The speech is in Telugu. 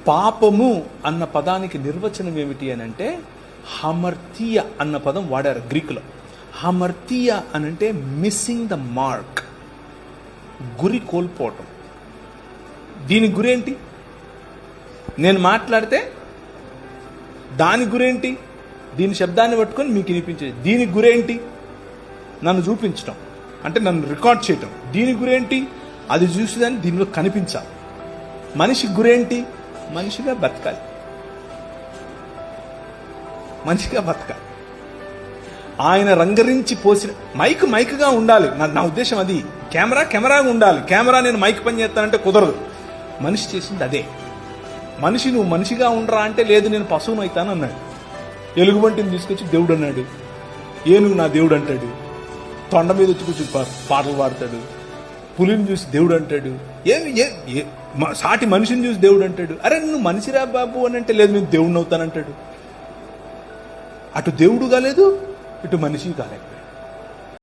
పాపము అన్న పదానికి నిర్వచనం ఏమిటి అని అంటే హమర్తియ అన్న పదం వాడారు గ్రీకులో. హమర్తియ అనంటే మిస్సింగ్ ద మార్క్, గురి కోల్పోవటం. దీని గురేంటి? నేను మాట్లాడితే దాని గురేంటి? దీని శబ్దాన్ని పట్టుకొని మీకు వినిపించేది. దీని గురేంటి? నన్ను చూపించటం, అంటే నన్ను రికార్డ్ చేయటం. దీని గురేంటి? అది చూసేదాన్ని దీనిలో కనిపించాలి. మనిషి గురేంటి? మనిషిగా బతకాలి, మనిషిగా బతకాలి. ఆయన రంగరించి పోసిన మైక్గా ఉండాలి. నా ఉద్దేశం అది. కెమెరాగా ఉండాలి. కెమెరా నేను మైక్ పని చేస్తానంటే కుదరదు. మనిషి చేసింది అదే. మనిషి నువ్వు మనిషిగా ఉండరా అంటే లేదు నేను పశువును అవుతాను అన్నాడు. ఎలుగుబంటిని తీసుకొచ్చి దేవుడు అన్నాడు. ఏనుగు నా దేవుడు అంటాడు. తొండ మీద వచ్చి కూర్చొని పాటలు పాడతాడు. పులిని చూసి దేవుడు అంటాడు. సాటి మనిషిని చూసి దేవుడు అంటాడు. అరే నువ్వు మనిషిరా బాబు అని అంటే లేదు నేను దేవుడిని అవుతానంటాడు. అటు దేవుడు కాలేదు, ఇటు మనిషి కాలేదు.